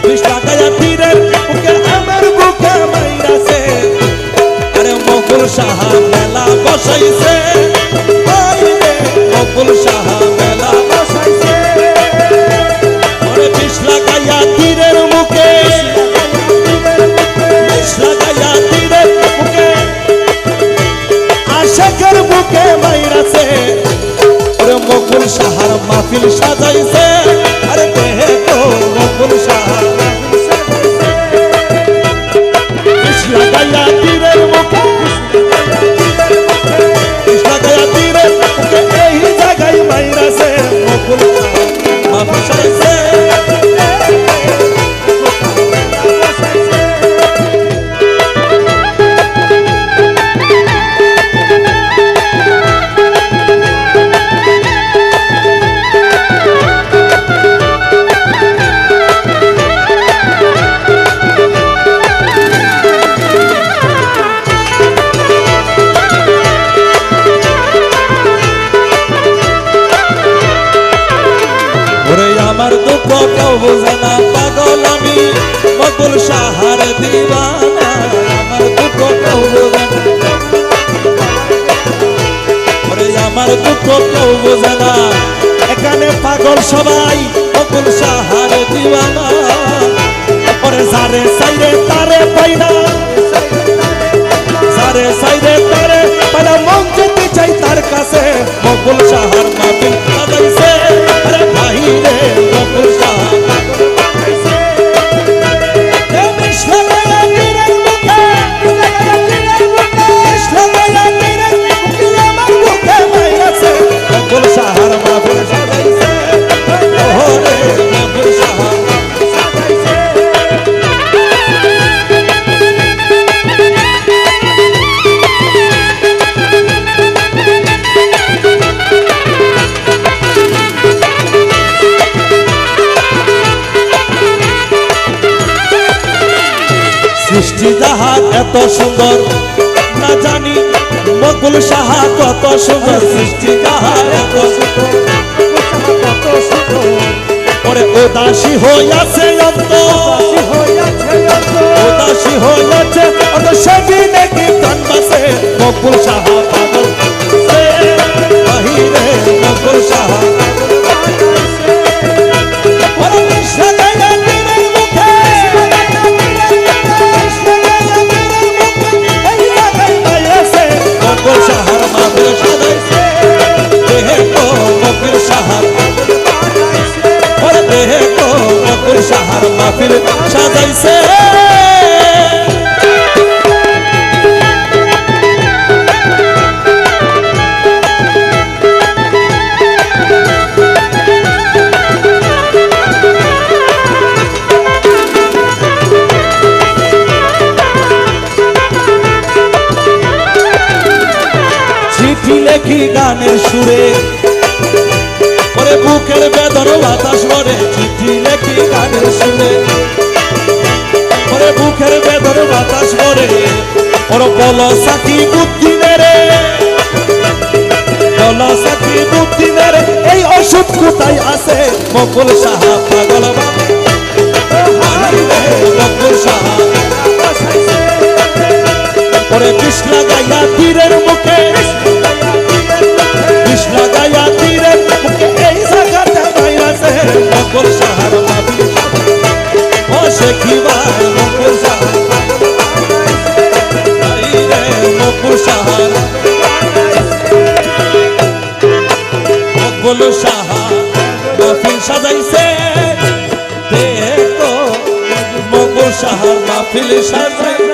বিষ লাগাইয়া তীরের বুকে আমার বুকে মাইরাছে আরে মকুল সাহা মেলা বসাইছে মকুল সাহা মেলা বসাইছে আরে বিষ লাগাইয়া তীরের মুখে বিষ লাগাইয়া তীরের মুখে আশাকের বুকে মাইরাছে আরে মকুল সাহার মাহফিল সাজাইছে আরে দেখো মকুল সাহা বিষ লাগাইয়া তীরের মুখে বিষ লাগাইয়া তীরের মুখে এই জায়গায় মাইরাছে মকুল সাহা মাহফিল সাজাইছে আমার দুঃখ কেউ বোঝে না পাগল আমি মকুল সাহার দিওয়ানা আমার দুঃখ কেউ বোঝে না আমার দুঃখ কেউ বোঝে না এখানে পাগল সবাই মকুল সাহার দিওয়ানা পরে যারে সাইরে তারে পাই না যারে সাইরে তারে পাই না মন যেতে চাই তার কাছে মকুল সাহার মাহফিল সাজাইছে আরে ভাই রে মকুল সাহা বিষ লাগাইয়া তীরের মুখে বিষ লাগাইয়া তীরের মুখে আমার বুকে মাইরাছে মকুল সাহার মাহফিল সাজাইছে ওরে মকুল সাহা সাজাইছে সৃষ্টি যাহার এত সুন্দর না জানি মকুল সাহা কত সুন্দর সৃষ্টি যাহার এত সুন্দর ওরে উদাসী হইয়াছে অন্ত উদাসী হইয়াছে অন্ত সেদিন নাকি প্রাণ বাঁচে মকুল সাহা পাগল বাহিরে মকুল সাহা মকুল সাহার মাহফিল সাজাইছে দেখো মকুল সাহার ওরে দেখো মকুল সাহার মাহফিল সাজাইছে চিঠি লেখি গানের সুরে ওরে বুকের বেদর বাতাস ভরে চিঠি লেখি গানের সুরে ওরে বুকের বেদর বাতাস ভরে ওর বল সাথী বুদ্ধি মেরে বল সাথী বুদ্ধি মেরে এই ওষুধ কোথায় আছে মকুল সাহা পাগল মকুল সাহা ওরে বিষ লাগাইয়া তীরের মুখে বিষ লাগাইয়া তীরের মুখে এই জায়গাটা মাইরাছে মকুল সাহার মাহফিল ও শেখিবা মকুল সাহা মকুল সাহার মকুল সাহা মাহফিল সাজাইছে দেখো মকুল সাহার মাহফিল সাজাইছে